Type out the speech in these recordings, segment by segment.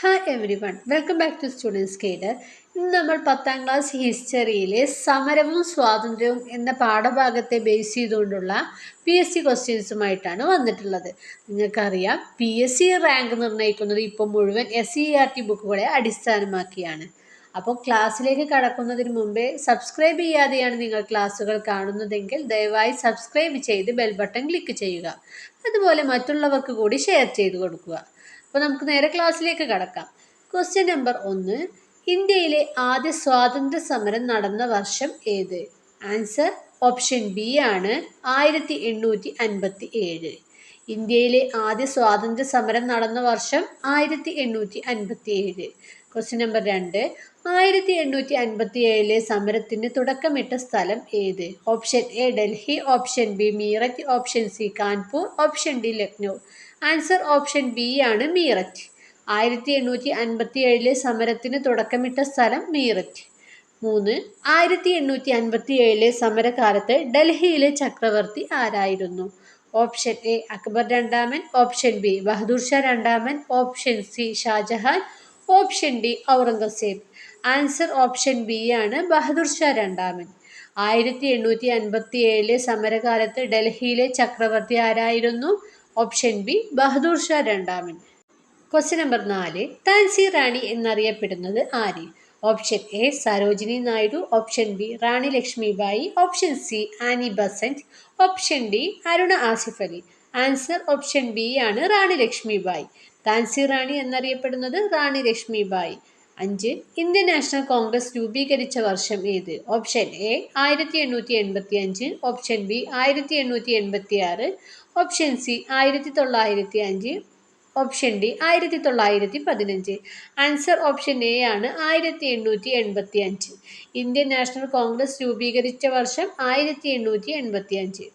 Hi everyone, welcome back to students guide. ഇന്ന് നമ്മൾ 10ാം class ഹിസ്റ്ററിയിലെ സമരവും സ്വാതന്ത്ര്യവും എന്ന പാഠഭാഗത്തെ ബേസ് ചെയ്തുകൊണ്ടുള്ള PSC ക്വസ്റ്റ്യൻസുമായിട്ടാണ് വന്നിട്ടുള്ളത്. നിങ്ങൾക്കറിയാം, PSC റാങ്ക് നിർണ്ണയിക്കുന്നത് ഇപ്പോൾ മുഴുവൻ SCERT ബുക്കുകളെ അടിസ്ഥാനമാക്കിയാണ്. അപ്പോൾ ക്ലാസ്സിലേക്ക് കടക്കുന്നതിന് മുമ്പേ സബ്സ്ക്രൈബ് ചെയ്യാതെയാണ് നിങ്ങൾ ക്ലാസ്സുകൾ കാണുന്നതെങ്കിൽ ദയവായി സബ്സ്ക്രൈബ് ചെയ്ത് ബെൽ ബട്ടൺ ക്ലിക്ക് ചെയ്യുക. അതുപോലെ മറ്റുള്ളവർക്ക് കൂടി ഷെയർ ചെയ്ത് കൊടുക്കുക. അപ്പോൾ നമുക്ക് നേരെ ക്ലാസ്സിലേക്ക് കടക്കാം. ക്വസ്റ്റ്യൻ നമ്പർ 1, ഇന്ത്യയിലെ ആദ്യ സ്വാതന്ത്ര്യ സമരം നടന്ന വർഷം ഏത്? ആൻസർ ഓപ്ഷൻ ബി ആണ് 1857. ഇന്ത്യയിലെ ആദ്യ സ്വാതന്ത്ര്യ സമരം നടന്ന വർഷം 1857. ക്വസ്റ്റ്യൻ നമ്പർ 2, 1857 സമരത്തിന് തുടക്കമിട്ട സ്ഥലം ഏത്? Option A Delhi, option B Meerut, option C Kanpur, option D Lucknow. Answer option B ആണ് മീററ്റ്. 1857 സമരത്തിന് തുടക്കമിട്ട സ്ഥലം മീററ്റ്. 3, 1857 സമരകാലത്ത് ഡൽഹിയിലെ ചക്രവർത്തി ആരായിരുന്നു? ഓപ്ഷൻ എ അക്ബർ രണ്ടാമൻ, ഓപ്ഷൻ ബി ബഹദൂർ ഷാ രണ്ടാമൻ, option C Shahjahan, option D Aurangzeb. Answer option B ആണ് ബഹദൂർ ഷാ രണ്ടാമൻ. 1857 സമരകാലത്ത് ഡൽഹിയിലെ ചക്രവർത്തി ആരായിരുന്നു? ഓപ്ഷൻ ബി ബഹദൂർ ഷാ രണ്ടാമൻ. ക്വസ്റ്റ്യൻ നമ്പർ 4, താൻസി റാണി എന്നറിയപ്പെടുന്നത് ആര്? Option A Sarojini Naidu, option B Rani Lakshmibai, option C Annie Besant, option D Aruna Asaf Ali. Answer option B ആണ് റാണി ലക്ഷ്മിബായി. താൻസി റാണി എന്നറിയപ്പെടുന്നത് റാണി ലക്ഷ്മിബായി. 5, ഇന്ത്യൻ നാഷണൽ കോൺഗ്രസ് രൂപീകരിച്ച വർഷം ഏത്? Option A 1885, option B 1886, option C 1905, option D 1915. Answer option A ആണ് 1885. Indian national Congress രൂപീകരിച്ച വർഷം 1885.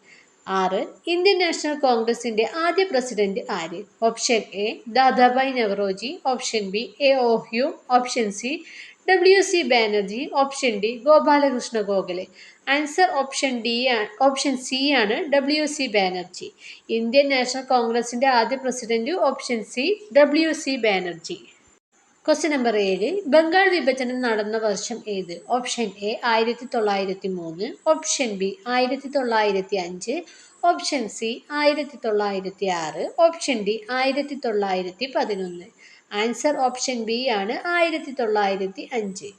6, ഇന്ത്യൻ നാഷണൽ കോൺഗ്രസിന്റെ ആദ്യ പ്രസിഡന്റ് ആര്? Option A Dadabhai Naoroji, option B A O. Hume, option C W.C. Banerjee, option D Gopalakrishna Gokhale. Answer option C ആണ് W.C. ബാനർജി. ഇന്ത്യൻ നാഷണൽ കോൺഗ്രസിന്റെ ആദ്യ president option C W.C. Banerjee. Question number 7, Bengal വിഭജനം നടന്ന വർഷം ഏത്? Option A 1903, option B 1905, option C 1906, option D 1911. Answer option B ആണ് 1905.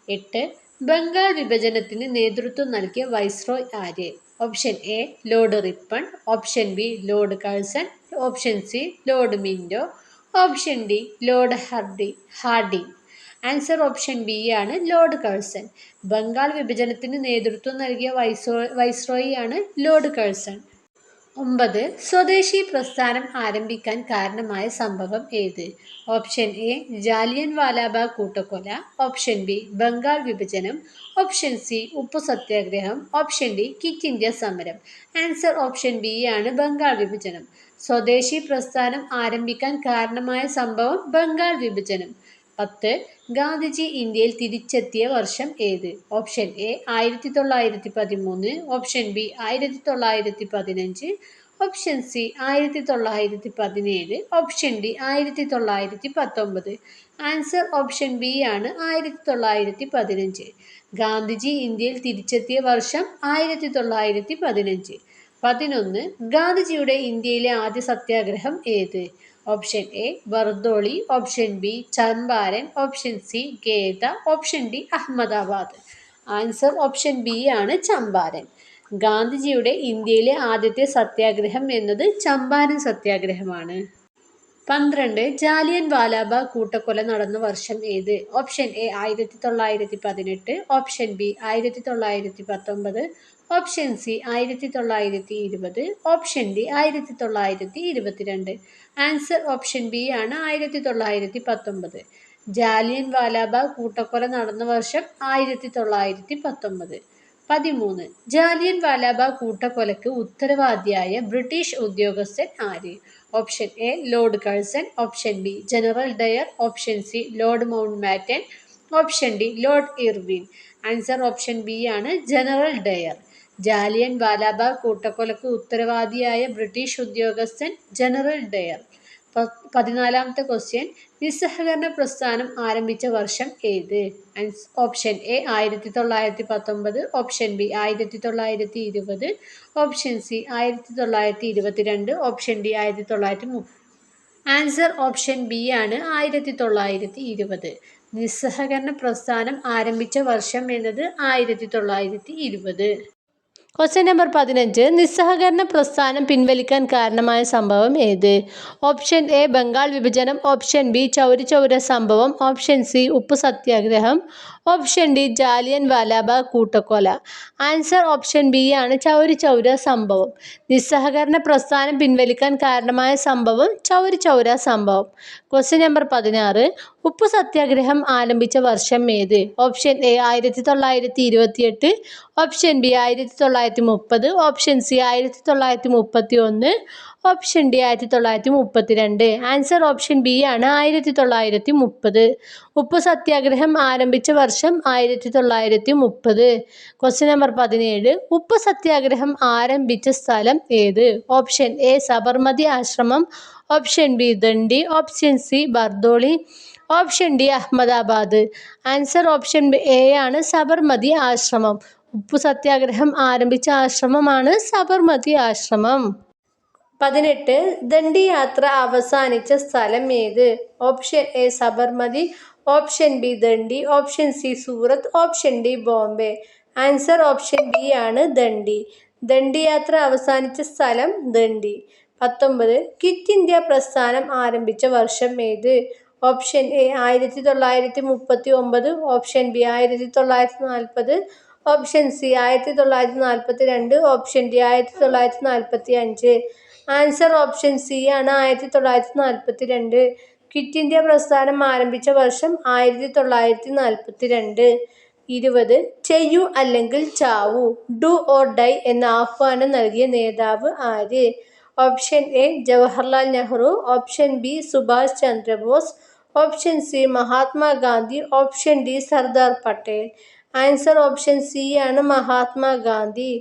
8, ബംഗാൾ വിഭജനത്തിന് നേതൃത്വം നൽകിയ വൈസ്രോയ് ആര്? Option A Lord Ripon, option B lord Curzon, option C lord Minto, option D lord Hardinge. Answer option B ആണ് lord Curzon. Bengal വിഭജനത്തിന് നേതൃത്വം നൽകിയ viceroy ആണ് ലോർഡ് കഴ്സൺ. 9, സ്വദേശി പ്രസ്ഥാനം ആരംഭിക്കാൻ കാരണമായ സംഭവം ഏത്? ഓപ്ഷൻ എ ജാലിയൻ വാലാബാഗ് കൂട്ടക്കൊല, ഓപ്ഷൻ ബി ബംഗാൾ വിഭജനം, ഓപ്ഷൻ സി ഉപ്പു സത്യാഗ്രഹം, ഓപ്ഷൻ ഡി ക്വിറ്റ് ഇന്ത്യ സമരം. ആൻസർ ഓപ്ഷൻ ബി ആണ് ബംഗാൾ വിഭജനം. സ്വദേശി പ്രസ്ഥാനം ആരംഭിക്കാൻ കാരണമായ സംഭവം ബംഗാൾ വിഭജനം. 10, ഗാന്ധിജി ഇന്ത്യയിൽ തിരിച്ചെത്തിയ വർഷം ഏത്? Option A 1913, option B 1915, option C 1917, option D 1919. Answer option B ആണ് 1915. ഗാന്ധിജി ഇന്ത്യയിൽ തിരിച്ചെത്തിയ വർഷം 1915. 11, ഗാന്ധിജിയുടെ ഇന്ത്യയിലെ ആദ്യ സത്യാഗ്രഹം ഏത്? Option A Bardoli, option B Champaran, option C Kheda, option D Ahmedabad. Answer option B ആണ് ചമ്പാരൻ. ഗാന്ധിജിയുടെ ഇന്ത്യയിലെ ആദ്യത്തെ സത്യാഗ്രഹം എന്നത് ചമ്പാരൻ സത്യാഗ്രഹമാണ്. 12, ജാലിയൻ വാലാബാഗ് കൂട്ടക്കൊല നടന്ന വർഷം ഏത്? Option A 1918, option B 1919, option C 1920, option D 1922. Answer option B ആണ് 1919. ജാലിയൻ വാലാബാഗ് കൂട്ടക്കൊല നടന്ന വർഷം 1919. 13, ജാലിയൻ വാലാബാഗ് കൂട്ടക്കൊലയ്ക്ക് ഉത്തരവാദിയായ ബ്രിട്ടീഷ് ഉദ്യോഗസ്ഥൻ ആര്? Option A lord Curzon, option B general Dyer, option C lord Mountbatten, option D lord Irwin. Answer option B ആണ് general Dyer. Jallian Wala Bagh കൂട്ടക്കൊലയ്ക്ക് ഉത്തരവാദിയായ ബ്രിട്ടീഷ് ഉദ്യോഗസ്ഥൻ ജനറൽ ഡയർ. 14ാമത്തെ ക്വസ്റ്റ്യൻ, നിസ്സഹകരണ പ്രസ്ഥാനം ആരംഭിച്ച വർഷം ഏത്? Option A 1919, option B 1920, option C 1922, option D 1930. Answer option B ആണ് 1920. നിസ്സഹകരണ പ്രസ്ഥാനം ആരംഭിച്ച വർഷം എന്നത് 1920. ക്വസ്റ്റ്യൻ നമ്പർ 15, നിസ്സഹകരണ പ്രസ്ഥാനം പിൻവലിക്കാൻ കാരണമായ സംഭവം ഏത്? ഓപ്ഷൻ എ ബംഗാൾ വിഭജനം, ഓപ്ഷൻ ബി ചൗരി ചൗര സംഭവം, ഓപ്ഷൻ സി ഉപ്പു സത്യാഗ്രഹം, ഓപ്ഷൻ ഡി ജാലിയൻ വാലാബാഗ് കൂട്ടക്കൊല. ആൻസർ ഓപ്ഷൻ ബി ആണ് ചൗരി ചൗര സംഭവം. നിസ്സഹകരണ പ്രസ്ഥാനം പിൻവലിക്കാൻ കാരണമായ സംഭവം ചൗരി ചൗര സംഭവം. ക്വസ്റ്റ്യൻ നമ്പർ 16, ഉപ്പു സത്യാഗ്രഹം ആരംഭിച്ച വർഷം ഏത്? Option A 1928, option B 1930, option C 1931, option D 1932. Answer option B ആണ് 1930. ഉപ്പു സത്യാഗ്രഹം ആരംഭിച്ച വർഷം 1930. ക്വസ്റ്റ്യൻ നമ്പർ 17, ഉപ്പു സത്യാഗ്രഹം ആരംഭിച്ച സ്ഥലം ഏത്? ഓപ്ഷൻ എ സബർമതി ആശ്രമം, option B Dandi, option C Bardoli, option D Ahmedabad. Answer option A ആണ് സബർമതി ആശ്രമം. ഉപ്പു സത്യാഗ്രഹം ആരംഭിച്ച ആശ്രമമാണ് സബർമതി ആശ്രമം. 18, ദണ്ഡി യാത്ര അവസാനിച്ച സ്ഥലം ഏത്? Option A Sabarmati, option B Dandi, option C Surat, option D Bombay. Answer option B ആണ് ദണ്ഡി. ദണ്ഡി യാത്ര അവസാനിച്ച സ്ഥലം ദണ്ഡി. 19, ക്വിറ്റ് ഇന്ത്യ പ്രസ്ഥാനം ആരംഭിച്ച വർഷം ഏത്? Option A 1939, option B 1940, option C 1942, option D 1945. Answer option C ആണ് 1942. ക്വിറ്റ് ഇന്ത്യ പ്രസ്ഥാനം ആരംഭിച്ച വർഷം 1942. 20, ചെയ്യൂ അല്ലെങ്കിൽ ചാവൂ, ഡു ഓർ ഡൈ എന്ന ആഹ്വാനം നൽകിയ നേതാവ് ആര്? Option A Jawaharlal Nehru, option B Subhash Chandra Bose, option C Mahatma Gandhi, option D Sardar Patel. Answer option C ആണ് മഹാത്മാഗാന്ധി.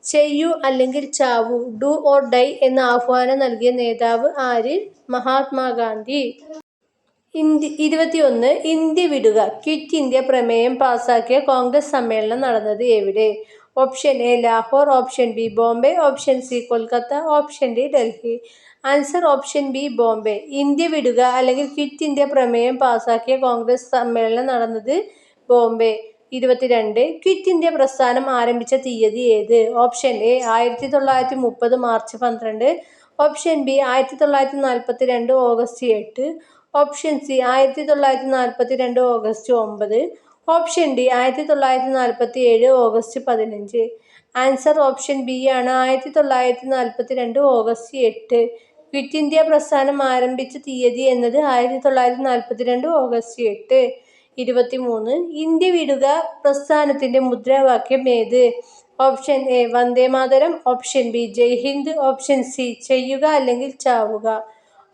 ചെയ്യൂ അല്ലെങ്കിൽ ചാവൂ, ഡു ഓർ ഡൈ എന്ന ആഹ്വാനം നൽകിയ നേതാവ് ആര്? മഹാത്മാഗാന്ധി. 21, ഇന്ത്യ വിടുക, ക്വിറ്റ് ഇന്ത്യ പ്രമേയം പാസാക്കിയ കോൺഗ്രസ് സമ്മേളനം നടന്നത് എവിടെ? Option A Lahore, option B Bombay, option C Kolkata, option D Delhi. Answer option B Bombay. India വിടുക അല്ലെങ്കിൽ ക്വിറ്റ് ഇന്ത്യ പ്രമേയം പാസാക്കിയ കോൺഗ്രസ് സമ്മേളനം നടന്നത് ബോംബെ. 22, ക്വിറ്റ് ഇന്ത്യ പ്രസ്ഥാനം ആരംഭിച്ച തീയതി ഏത്? Option A 1930 March 12, option B 1942 August 8, option C 1942 August 9, option D 1947 August 15. Answer option B ആണ് 1942 ഓഗസ്റ്റ് 8. ക്വിറ്റ് ഇന്ത്യ പ്രസ്ഥാനം ആരംഭിച്ച തീയതി എന്നത് 1942 ഓഗസ്റ്റ് 8. 23, ഇന്ത്യ വിടുക പ്രസ്ഥാനത്തിന്റെ മുദ്രാവാക്യം ഏത്? Option A Vande Mataram, option B Jai Hind, option C ചെയ്യുക അല്ലെങ്കിൽ ചാവുക,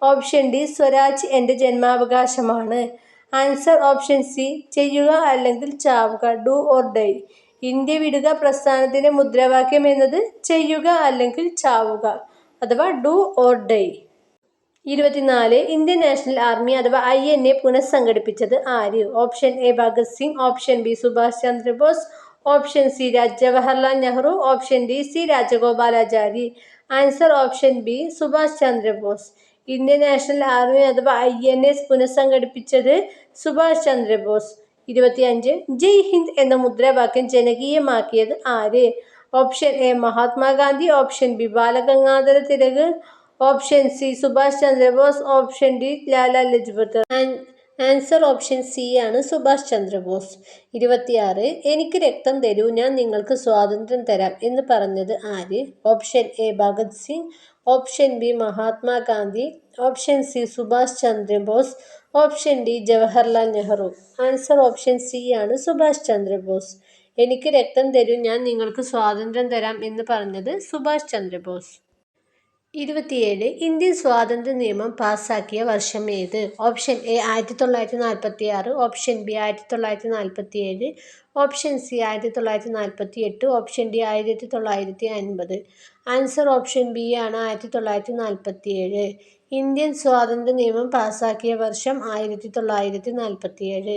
ഓപ്ഷൻ ഡി സ്വരാജ് എൻ്റെ ജന്മാവകാശമാണ്. ആൻസർ ഓപ്ഷൻ സി ചെയ്യുക അല്ലെങ്കിൽ ചാവുക, ഡു ഓർ ഡൈ. ഇന്ത്യ വിടുക പ്രസ്ഥാനത്തിന്റെ മുദ്രാവാക്യം എന്നത് ചെയ്യുക അല്ലെങ്കിൽ ചാവുക അഥവാ do or dye. 24, Indian national army അഥവാ INA പുനഃസംഘടിപ്പിച്ചത് ആര്? Option A Bhagat Singh, option B Subhash Chandra Bose, option C Jawaharlal Nehru, option D C Rajagopalachari. Answer option B Subhash Chandra Bose. Indian national army അഥവാ INA പുനഃസംഘടിപ്പിച്ചത് സുഭാഷ് ചന്ദ്രബോസ്. 25, ജയ് ഹിന്ദ് എന്ന മുദ്രാവാക്യം ജനകീയമാക്കിയത് ആര്? Option A Mahatma Gandhi, option B Balagangadhara Tilak, option C Subhash Chandra Bose, option D Lala Lajpat Rai. Answer option C ആണ് സുഭാഷ് ചന്ദ്രബോസ്. 26, എനിക്ക് രക്തം തരൂ ഞാൻ നിങ്ങൾക്ക് സ്വാതന്ത്ര്യം തരാം എന്ന് പറഞ്ഞത് ആര്? Option A Bhagat Singh, option B Mahatma Gandhi, option C Subhash Chandra Bose, option D Jawaharlal Nehru. Answer option C ആണ് സുഭാഷ് ചന്ദ്രബോസ്. എനിക്ക് രക്തം തരൂ ഞാൻ നിങ്ങൾക്ക് സ്വാതന്ത്ര്യം തരാം എന്ന് പറഞ്ഞത് സുഭാഷ് ചന്ദ്രബോസ്. 27, ഇന്ത്യൻ സ്വാതന്ത്ര്യ നിയമം പാസാക്കിയ വർഷം ഏത്? Option A 1946, option B 1947, option C 1948, option D 1950. Answer option B ആണ് 1947. ഇന്ത്യൻ സ്വാതന്ത്ര്യ നിയമം പാസാക്കിയ വർഷം 1947.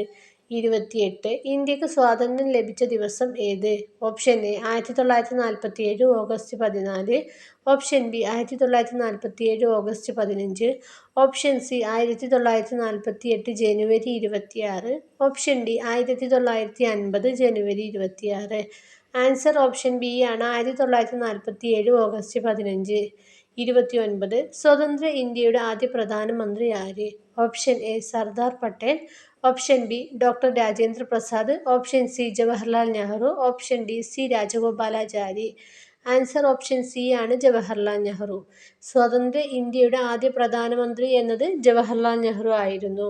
28. ഇന്ത്യക്ക് സ്വാതന്ത്ര്യം ലഭിച്ച ദിവസം ഏത്? Option A 1947 August 14. Option B 1947 August 15. Option C 1948 January 26. Option D 1950 January 26. Answer option B ആണ് 1947 ഓഗസ്റ്റ് 15. 29. സ്വതന്ത്ര ഇന്ത്യയുടെ ആദ്യ പ്രധാനമന്ത്രി ആര്? Option A Sardar Patel. Option B doctor Rajendra Prasad. Option C Jawaharlal Nehru. Option D C Rajagopalachari. Answer option C ആണ് ജവഹർലാൽ നെഹ്റു. സ്വതന്ത്ര ഇന്ത്യയുടെ ആദ്യ പ്രധാനമന്ത്രി എന്നത് ജവഹർലാൽ നെഹ്റു ആയിരുന്നു.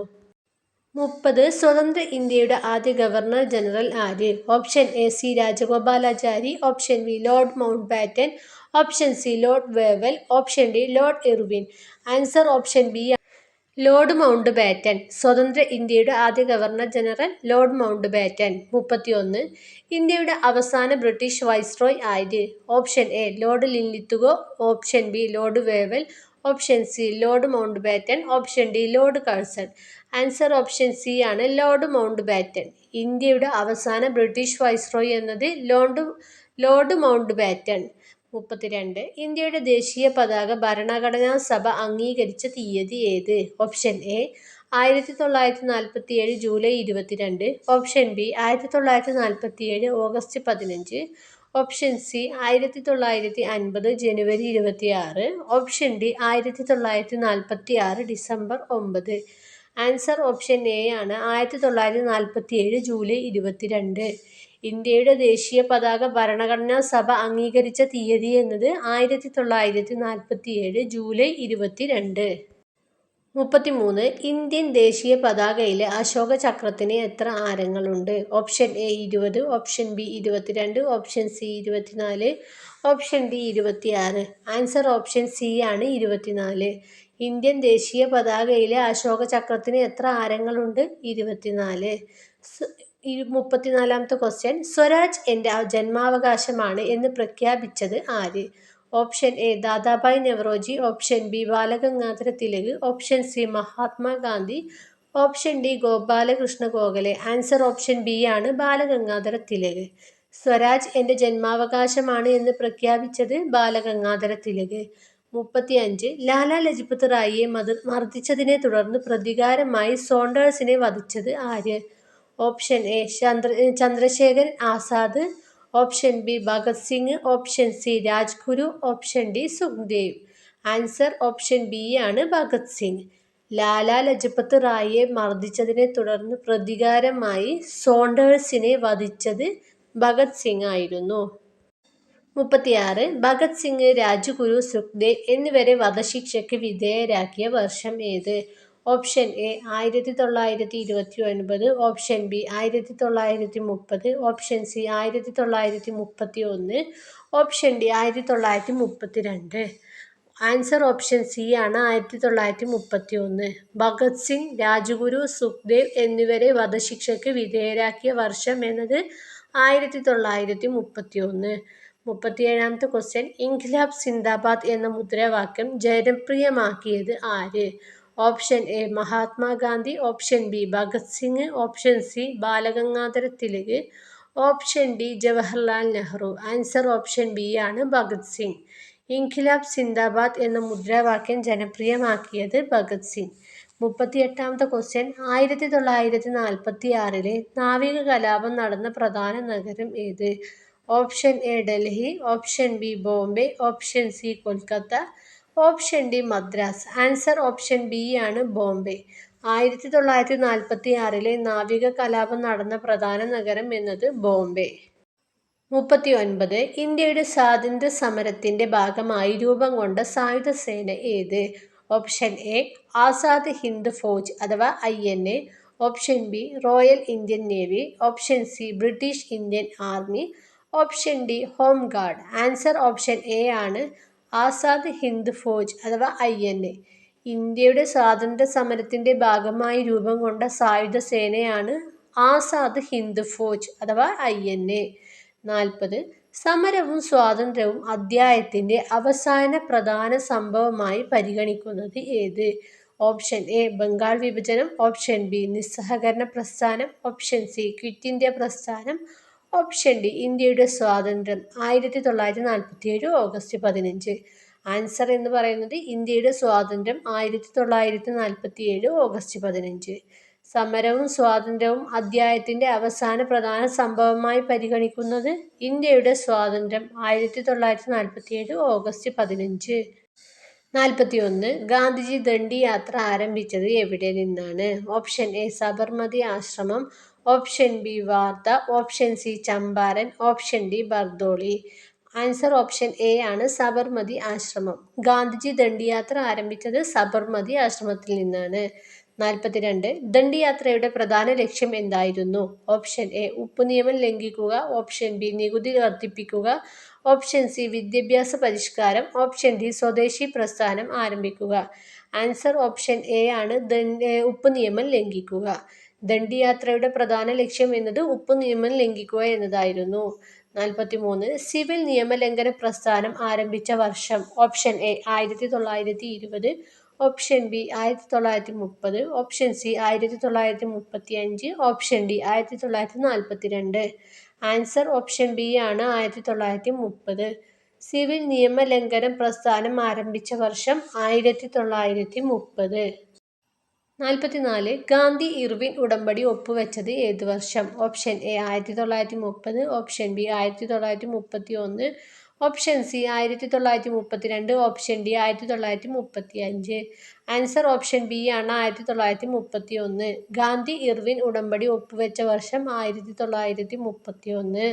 30. സ്വതന്ത്ര ഇന്ത്യയുടെ ആദ്യ ഗവർണർ ജനറൽ ആര്? Option A C Rajagopalachari. Option B lord Mountbatten. Option C lord Wavell. Option D lord Irwin. Answer option B lord Mountbatten. സ്വതന്ത്ര ഇന്ത്യയുടെ ആദ്യ governor general lord Mountbatten. 31. ഇന്ത്യയുടെ അവസാന ബ്രിട്ടീഷ് വൈസ്രോയ് ആര്? Option A lord Linlithgow. Option B lord Wavell. Option C lord Mountbatten. Option D lord Curzon. Answer option C ആണ് lord Mountbatten. ഇന്ത്യയുടെ അവസാന British viceroy എന്നത് Lord mount batten. 32. ഇന്ത്യയുടെ ദേശീയ പതാക ഭരണഘടനാ സഭ അംഗീകരിച്ച തീയതി ഏത്? Option A 1947 July 22. Option B 1947 August 15. Option C 1950 January 26. Option D 1946 December 9. Answer option A ആണ് 1947 ജൂലൈ 22. ഇന്ത്യയുടെ ദേശീയ പതാക ഭരണഘടനാ സഭ അംഗീകരിച്ച തീയതി എന്നത് 1947 ജൂലൈ 22. 33. ഇന്ത്യൻ ദേശീയ പതാകയിലെ അശോക ചക്രത്തിന് എത്ര ആരങ്ങളുണ്ട്? Option A 20. Option B 22. Option C 24. Option D 26. Answer option C ആണ് 24. ഇന്ത്യൻ ദേശീയ പതാകയിലെ അശോക ചക്രത്തിന് എത്ര ആരങ്ങളുണ്ട്? 24. 34. ക്വസ്റ്റ്യൻ. സ്വരാജ് എൻ്റെ ജന്മാവകാശമാണ് എന്ന് പ്രഖ്യാപിച്ചത് ആര്? Option A Dadabhai Naoroji. Option B Balagangadhara Tilak. Option C Mahatma Gandhi. Option D Gopalakrishna Gokhale. Answer option B ആണ് ബാലഗംഗാധര തിലക്. സ്വരാജ് എൻ്റെ ജന്മാവകാശമാണ് എന്ന് പ്രഖ്യാപിച്ചത് ബാലഗംഗാധര തിലക്. 35. ലാലാ ലജ്പത് റായിയെ മർദ്ദിച്ചതിനെ തുടർന്ന് പ്രതികാരമായി സോണ്ടേഴ്സിനെ വധിച്ചത് ആര്? Option A Chandrashekhar Azad. Option B Bhagat Singh. Option C Rajguru. Option D Sukhdev. Answer option B ആണ് ഭഗത് സിംഗ്. ലാലാ ലജ്പത് റായിയെ മർദ്ദിച്ചതിനെ തുടർന്ന് പ്രതികാരമായി സോണ്ടേഴ്സിനെ വധിച്ചത് ഭഗത് സിംഗ് ആയിരുന്നു. 36. ഭഗത് സിംഗ്, രാജ്ഗുരു, സുഖ്ദേവ് എന്നിവരെ വധശിക്ഷയ്ക്ക് വിധേയരാക്കിയ വർഷം ഏത്? Option A 1929. Option B 1930. Option C 1931. Option D 1932. Answer option C ആണ് 1931. ഭഗത് സിംഗ്, രാജ്ഗുരു, സുഖ്ദേവ് എന്നിവരെ വധശിക്ഷയ്ക്ക് വിധേയരാക്കിയ വർഷം എന്നത് 1931. 37. ക്വസ്റ്റ്യൻ. ഇൻഖിലാബ് സിന്ദാബാദ് എന്ന മുദ്രാവാക്യം ജനപ്രിയമാക്കിയത് ആര്? Option A Mahatma Gandhi. Option B Bhagat Singh. Option C Balagangadhara Tilak. Option D Jawaharlal Nehru. Answer option B ആണ് ഭഗത് സിംഗ്. ഇൻഖിലാബ് സിന്ദാബാദ് എന്ന മുദ്രാവാക്യം ജനപ്രിയമാക്കിയത് ഭഗത് സിംഗ്. 38. ക്വസ്റ്റ്യൻ. 1946 നാവിക കലാപം നടന്ന പ്രധാന നഗരം ഏത്? Option A Delhi. Option B Bombay. Option C Kolkata. Option D Madras. Answer option B ആണ് ബോംബെ. 1946 നാവിക കലാപം നടന്ന പ്രധാന നഗരം എന്നത് ബോംബെ. 39. ഇന്ത്യയുടെ സ്വാതന്ത്ര്യ സമരത്തിന്റെ ഭാഗമായി രൂപം കൊണ്ട സായുധ സേന ഏത്? ഓപ്ഷൻ എ ആസാദ് ഹിന്ദ് ഫൗജ് അഥവാ INA. Option B royal Indian navy. Option C British Indian army. Option D home guard. Answer option A ആണ് ആസാദ് ഹിന്ദ് ഫൗജ് അഥവാ INA. ഇന്ത്യയുടെ സ്വാതന്ത്ര്യ സമരത്തിന്റെ ഭാഗമായി രൂപം കൊണ്ട സായുധ സേനയാണ് ആസാദ് ഹിന്ദ് ഫൗജ് അഥവാ INA. 40. സമരവും സ്വാതന്ത്ര്യവും അദ്ധ്യായത്തിന്റെ അവസാന പ്രധാന സംഭവമായി പരിഗണിക്കുന്നത് ഏത്? ഓപ്ഷൻ എ ബംഗാൾ വിഭജനം, ഓപ്ഷൻ ബി നിസ്സഹകരണ പ്രസ്ഥാനം, ഓപ്ഷൻ സി ക്വിറ്റ് ഇന്ത്യ പ്രസ്ഥാനം, ഓപ്ഷൻ ഡി ഇന്ത്യയുടെ സ്വാതന്ത്ര്യം 1947 ഓഗസ്റ്റ് 15. ആൻസർ എന്ന് പറയുന്നത് ഇന്ത്യയുടെ സ്വാതന്ത്ര്യം 1947 ഓഗസ്റ്റ് 15. സമരവും സ്വാതന്ത്ര്യവും അദ്ധ്യായത്തിന്റെ അവസാന പ്രധാന സംഭവമായി പരിഗണിക്കുന്നത് ഇന്ത്യയുടെ സ്വാതന്ത്ര്യം 1947 ഓഗസ്റ്റ് 15. 41. ഗാന്ധിജി ദണ്ഡി യാത്ര ആരംഭിച്ചത് എവിടെ നിന്നാണ്? ഓപ്ഷൻ എ സബർമതി ആശ്രമം, option B Wardha, option C Champaran, option D Bardoli. Answer option A ആണ്, സബർമതി ആശ്രമം. ഗാന്ധിജി ദണ്ഡിയാത്ര ആരംഭിച്ചത് സബർമതി ആശ്രമത്തിൽ നിന്നാണ്. 42. ദണ്ഡിയാത്രയുടെ പ്രധാന ലക്ഷ്യം എന്തായിരുന്നു? ഓപ്ഷൻ എ ഉപ്പു നിയമം ലംഘിക്കുക, ഓപ്ഷൻ ബി നികുതി വർദ്ധിപ്പിക്കുക, ഓപ്ഷൻ സി വിദ്യാഭ്യാസ പരിഷ്കാരം, ഓപ്ഷൻ ഡി സ്വദേശി പ്രസ്ഥാനം ആരംഭിക്കുക. ആൻസർ ഓപ്ഷൻ എ ആണ്, ഉപ്പു നിയമം ലംഘിക്കുക. ദണ്ഡിയാത്രയുടെ പ്രധാന ലക്ഷ്യം എന്നത് ഉപ്പു നിയമം ലംഘിക്കുക എന്നതായിരുന്നു. 43. സിവിൽ നിയമലംഘന പ്രസ്ഥാനം ആരംഭിച്ച വർഷം? Option A 1920, option B 1930, option C 1935, option D 1942. Answer option B ആണ്, 1930. സിവിൽ നിയമലംഘനം പ്രസ്ഥാനം ആരംഭിച്ച വർഷം 1930. 44. ഗാന്ധി ഇർവിൻ ഉടമ്പടി ഒപ്പുവെച്ചത് ഏത് വർഷം? Option A 1930, option B 1931, option C 1932, option D 1935. Answer option B ആണ്, 1931. ഗാന്ധി ഇർവിൻ ഉടമ്പടി ഒപ്പുവെച്ച വർഷം 1931.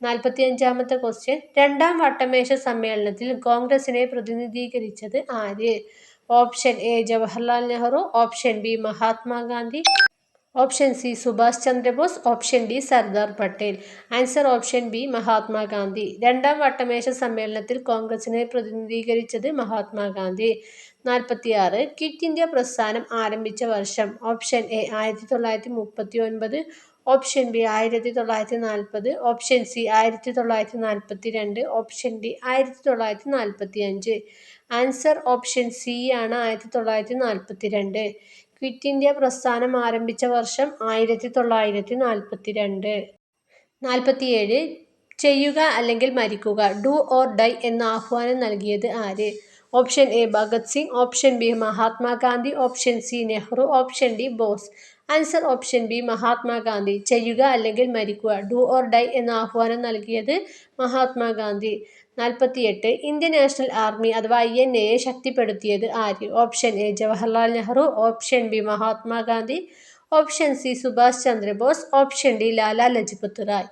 45. ക്വസ്റ്റ്യൻ. രണ്ടാം വട്ടമേശ സമ്മേളനത്തിൽ കോൺഗ്രസിനെ പ്രതിനിധീകരിച്ചത് ആര്? Option A Jawaharlal Nehru, option B Mahatma Gandhi, option C Subhash Chandra Bose, option D Sardar Patel. Answer option B Mahatma Gandhi. രണ്ടാം വട്ടമേശ സമ്മേളനത്തിൽ കോൺഗ്രസിനെ പ്രതിനിധീകരിച്ചത് മഹാത്മാഗാന്ധി. 46. ക്വിറ്റ് ഇന്ത്യ പ്രസ്ഥാനം ആരംഭിച്ച വർഷം? Option A 1939, option B 1940, option C 1942, option D 1945. Answer option C ആണ്, 1942. ക്വിറ്റ് ഇന്ത്യ പ്രസ്ഥാനം ആരംഭിച്ച വർഷം 1942. 47. ചെയ്യുക അല്ലെങ്കിൽ മരിക്കുക, ഡു ഓർ ഡൈ എന്ന ആഹ്വാനം നൽകിയത് ആര്? Option A Bhagat Singh, option B Mahatma Gandhi, option C Nehru, option D Bose. Answer option B Mahatma Gandhi. ചെയ്യുക അല്ലെങ്കിൽ മരിക്കുക, ഡു ഓർ ഡൈ എന്ന ആഹ്വാനം നൽകിയത് മഹാത്മാഗാന്ധി. 48. ഇന്ത്യൻ നാഷണൽ ആർമി അഥവാ INA ശക്തിപ്പെടുത്തിയത് ആര്? Option A Jawaharlal Nehru, option B Mahatma Gandhi, option C Subhash Chandra Bose, option D Lala Lajpat Rai.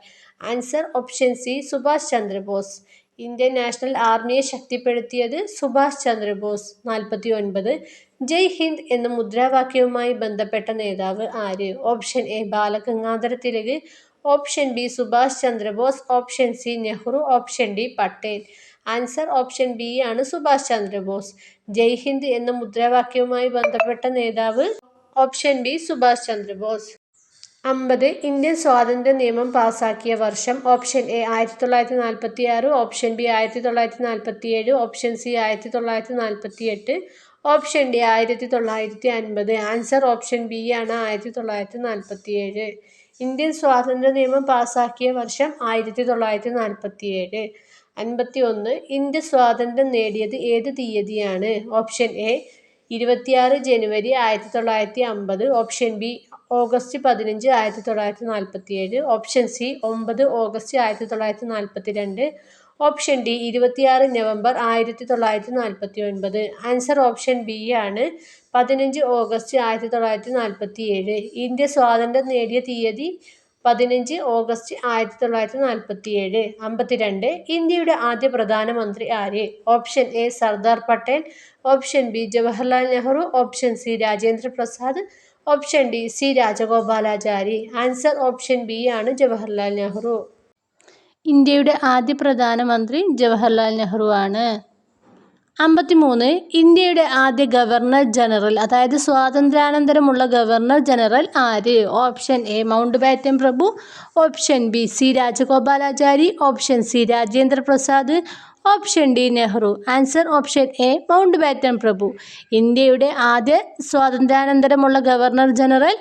Answer option C Subhash Chandra Bose. Indian national ആർമിയെ ശക്തിപ്പെടുത്തിയത് സുഭാഷ് ചന്ദ്രബോസ്. 49. ജയ് ഹിന്ദ് എന്ന മുദ്രാവാക്യവുമായി ബന്ധപ്പെട്ട നേതാവ് ആര്? Option A Balagangadhara Tilak, option B Subhash Chandra Bose, option C Nehru, option D Patel. Answer option B ആണ്, സുഭാഷ് ചന്ദ്രബോസ്. ജയ് ഹിന്ദ് എന്ന മുദ്രാവാക്യവുമായി ബന്ധപ്പെട്ട നേതാവ് option B Subhash Chandrabose. 50. Indian സ്വാതന്ത്ര്യ നിയമം പാസാക്കിയ വർഷം? Option A 1946, option B 1947, option C 1948, option D 1950. Answer option B ആണ്, 1947. ഇന്ത്യൻ സ്വാതന്ത്ര്യ നിയമം പാസാക്കിയ വർഷം 1947. 51. ഇന്ത്യ സ്വാതന്ത്ര്യം നേടിയത് ഏത് തീയതിയാണ്? ഓപ്ഷൻ എ 26 ജനുവരി 1950, option B August 15, 1947, option C 9 August 1942, option D 26 November 1949. Answer option B ആണ്, 15 ഓഗസ്റ്റ് 1947. ഇന്ത്യ സ്വാതന്ത്ര്യം നേടിയ തീയതി 15 ഓഗസ്റ്റ് 1947. 52. ഇന്ത്യയുടെ ആദ്യ പ്രധാനമന്ത്രി ആര്? Option A Sardar Patel, option B Jawaharlal Nehru, option C Rajendra Prasad, option D C Rajagopalachari. Answer option B ആണ്, ജവഹർലാൽ നെഹ്റു. ഇന്ത്യയുടെ ആദ്യ പ്രധാനമന്ത്രി ജവഹർലാൽ നെഹ്റു ആണ്. 53 ഇന്ത്യയുടെ ആദ്യ ഗവർണർ ജനറൽ, അതായത് സ്വാതന്ത്ര്യാനന്തരമുള്ള ഗവർണർ ജനറൽ ആര്? ഓപ്ഷൻ എ മൗണ്ട് ബാറ്റൻ പ്രഭു, option B C Rajagopalachari, option C Rajendra Prasad, option D Nehru. Answer option A Mountbatten പ്രഭു. ഇന്ത്യയുടെ ആദ്യ സ്വാതന്ത്ര്യാനന്തരമുള്ള ഗവർണർ ജനറൽ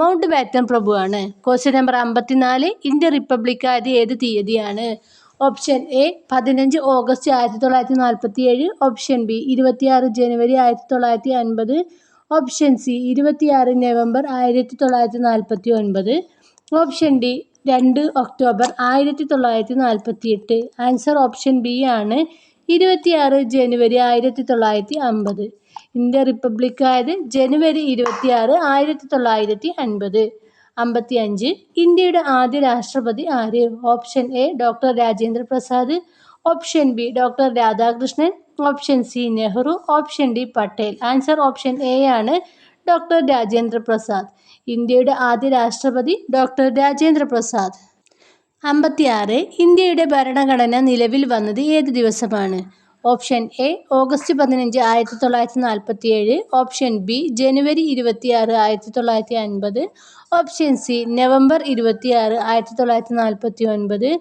മൗണ്ട് ബാറ്റൻ പ്രഭുവാണ്. ക്വസ്റ്റ്യൻ നമ്പർ 54 ഇന്ത്യ റിപ്പബ്ലിക് ആയത് ഏത് തീയതിയാണ്? Option A 15 August 1947, option B 26 ജനുവരി 1950, option C 26 November 1949, option D 2 October 1948. Answer option B ആണ് 26 ജനുവരി 1950. ഇന്ത്യ റിപ്പബ്ലിക് ആയത് ജനുവരി 26, 1950. 55 ഇന്ത്യയുടെ ആദ്യ രാഷ്ട്രപതി ആര്? Option A doctor Rajendra Prasad, option B doctor Radhakrishnan, option C Nehru, option D Patel. Answer option A ആണ് ഡോക്ടർ രാജേന്ദ്ര പ്രസാദ്. ഇന്ത്യയുടെ ആദ്യ രാഷ്ട്രപതി ഡോക്ടർ രാജേന്ദ്ര പ്രസാദ്. 56 ഇന്ത്യയുടെ ഭരണഘടന നിലവിൽ വന്നത് ഏത് ദിവസമാണ്? Option A August 15, 1947, option B ജനുവരി 26, 1950, option C November 26, 1949,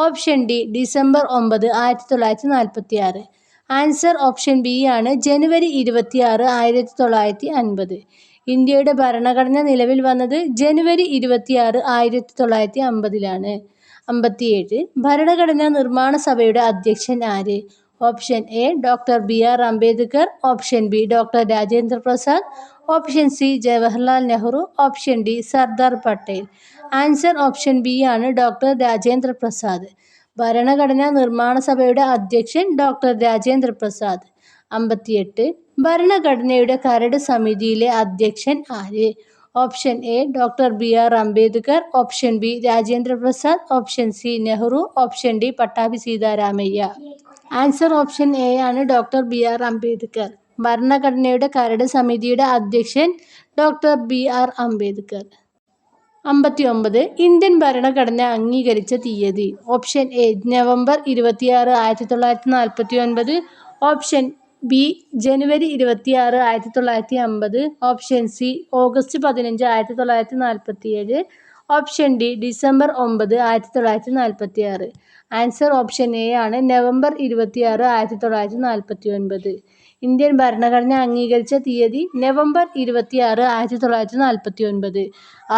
option D December 9, 1946. Answer option B ആണ് ജനുവരി 26, 1950. ഇന്ത്യയുടെ ഭരണഘടന നിലവിൽ വന്നത് ജനുവരി 26, 1950. 57 ഭരണഘടനാ നിർമ്മാണ സഭയുടെ അധ്യക്ഷൻ ആര്? Option A doctor B R Ambedkar, option B doctor Rajendra Prasad, option C Jawaharlal Nehru, option D Sardar Patel. Answer option B ആണ് ഡോക്ടർ രാജേന്ദ്ര പ്രസാദ്. ഭരണഘടനാ നിർമ്മാണ സഭയുടെ അധ്യക്ഷൻ ഡോക്ടർ രാജേന്ദ്ര പ്രസാദ്. 58 ഭരണഘടനയുടെ കരട് സമിതിയിലെ അധ്യക്ഷൻ ആര്? Option A doctor B R Ambedkar, option B Rajendra Prasad, option C Nehru, option D Pattabhi Sitaramayya. Answer option A ആണ് ഡോക്ടർ ബി ആർ അംബേദ്കർ. ഭരണഘടനയുടെ കരട് സമിതിയുടെ അധ്യക്ഷൻ doctor B R Ambedkar. 59 Indian ഭരണഘടന അംഗീകരിച്ച തീയതി. Option A November 26, 1949, option B ജനുവരി 26, 1950, option C August 15, 1947, option D December 9, 1946. Answer option A ആണ് നവംബർ 26, 1949. ഇന്ത്യൻ ഭരണഘടന അംഗീകരിച്ച തീയതി നവംബർ 26, 1949.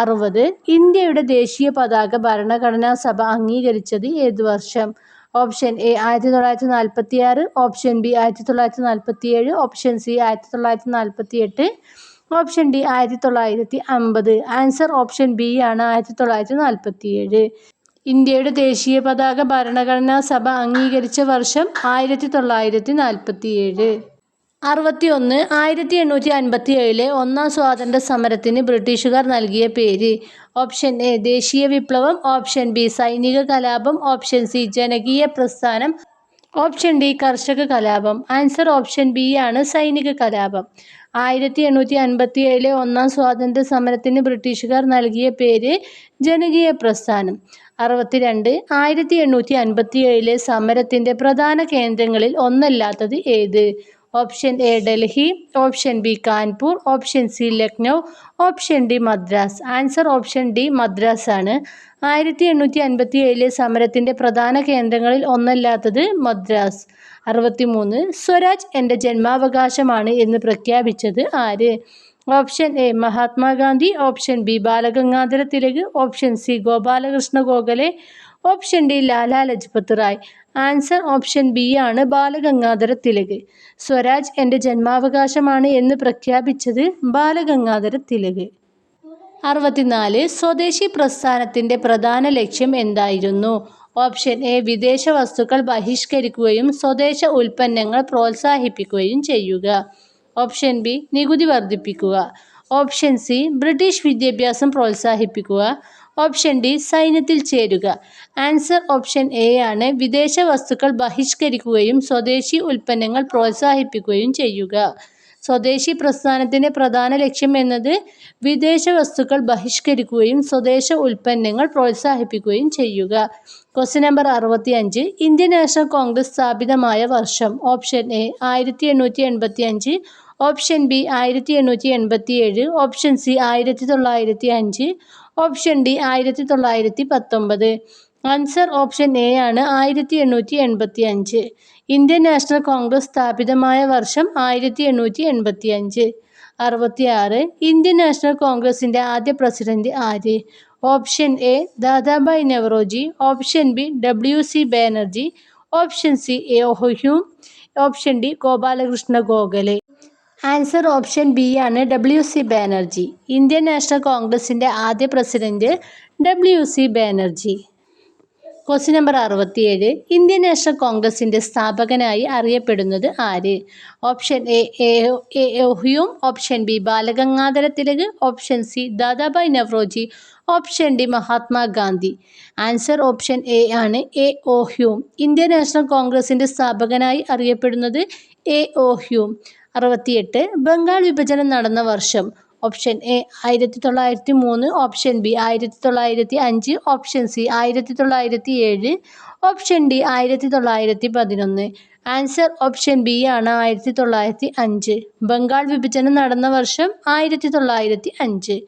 60 ഇന്ത്യയുടെ ദേശീയ പതാക ഭരണഘടനാ സഭ അംഗീകരിച്ചത് ഏത് വർഷം? Option A 1946, option B 1947, option C 1948, option D 1950. Answer option B ആണ് 1947. ഇന്ത്യയുടെ ദേശീയ പതാക ഭരണഘടനാ സഭ അംഗീകരിച്ച വർഷം 1947. 61 1857 ഒന്നാം സ്വാതന്ത്ര്യ സമരത്തിന് ബ്രിട്ടീഷുകാർ നൽകിയ പേര്. ഓപ്ഷൻ എ ദേശീയ വിപ്ലവം, ഓപ്ഷൻ ബി സൈനിക കലാപം, ഓപ്ഷൻ സി ജനകീയ പ്രസ്ഥാനം, ഓപ്ഷൻ ഡി കർഷക കലാപം. ആൻസർ ഓപ്ഷൻ ബി ആണ് സൈനിക കലാപം. 1857 ഒന്നാം സ്വാതന്ത്ര്യ സമരത്തിന് ബ്രിട്ടീഷുകാർ നൽകിയ പേര് ജനകീയ പ്രസ്ഥാനം. 62 1857 സമരത്തിന്റെ പ്രധാന കേന്ദ്രങ്ങളിൽ ഒന്നല്ലാത്തത് ഏത്? Option A Delhi, option B Kanpur, option C Lucknow, option D Madras. Answer option D Madras ആണ്. 1857 സമരത്തിന്റെ പ്രധാന കേന്ദ്രങ്ങളിൽ ഒന്നല്ലാത്തത് മദ്രാസ്. 63 സ്വരാജ് എൻ്റെ ജന്മാവകാശമാണ് എന്ന് പ്രഖ്യാപിച്ചത് ആര്? Option A Mahatma Gandhi, option B Balagangadhara Tilak, option C Gopalakrishna Gokhale, option D Lala Lajpat Rai. Answer option B ആണ് ബാലഗംഗാധര തിലക്. സ്വരാജ് എൻ്റെ ജന്മാവകാശമാണ് എന്ന് പ്രഖ്യാപിച്ചത് ബാലഗംഗാധര തിലക്. 64 സ്വദേശി പ്രസ്ഥാനത്തിന്റെ പ്രധാന ലക്ഷ്യം എന്തായിരുന്നു? ഓപ്ഷൻ എ വിദേശ വസ്തുക്കൾ ബഹിഷ്കരിക്കുകയും സ്വദേശ ഉൽപ്പന്നങ്ങൾ പ്രോത്സാഹിപ്പിക്കുകയും ചെയ്യുക, ഓപ്ഷൻ ബി നികുതി വർദ്ധിപ്പിക്കുക, ഓപ്ഷൻ സി ബ്രിട്ടീഷ് വിദ്യാഭ്യാസം പ്രോത്സാഹിപ്പിക്കുക, ഓപ്ഷൻ ഡി സൈന്യത്തിൽ ചേരുക. ആൻസർ ഓപ്ഷൻ എ ആണ് വിദേശ വസ്തുക്കൾ ബഹിഷ്കരിക്കുകയും സ്വദേശി ഉൽപ്പന്നങ്ങൾ പ്രോത്സാഹിപ്പിക്കുകയും ചെയ്യുക. സ്വദേശി പ്രസ്ഥാനത്തിൻ്റെ പ്രധാന ലക്ഷ്യം എന്നത് വിദേശ വസ്തുക്കൾ ബഹിഷ്കരിക്കുകയും സ്വദേശ ഉൽപ്പന്നങ്ങൾ പ്രോത്സാഹിപ്പിക്കുകയും ചെയ്യുക. Question number 65. Indian national Congress സ്ഥാപിതമായ വർഷം. Option A 1885, option B 1887, option C 1905, option D 1919. Answer option A ആണ് 1885. ഇന്ത്യൻ നാഷണൽ കോൺഗ്രസ് സ്ഥാപിതമായ വർഷം 1885. 66. ഇന്ത്യൻ നാഷണൽ കോൺഗ്രസിൻ്റെ ആദ്യ പ്രസിഡന്റ് ആര്? Option A Dadabhai Naoroji, option B WC Banerjee, option C Hume, option D Gopalakrishna Gokhale. Answer option B ആണ് WC Banerjee. Indian national കോൺഗ്രസിൻ്റെ ആദ്യ president WC Banerjee. Question number 67. Indian national കോൺഗ്രസിൻ്റെ സ്ഥാപകനായി അറിയപ്പെടുന്നത് ആര്? Option A Hume, option B Balagangadhara Tilak, option C Dadabhai Naoroji, option D Mahatma Gandhi. Answer option A ആണ് Hume. Indian national കോൺഗ്രസിൻ്റെ സ്ഥാപകനായി അറിയപ്പെടുന്നത് ഹ്യൂം. 68. ബംഗാൾ വിഭജനം നടന്ന വർഷം. Option A 1903, option B 1905, option C 1907, option D 1911. Answer option B ആണ് 1905. ബംഗാൾ വിഭജനം നടന്ന വർഷം 1905.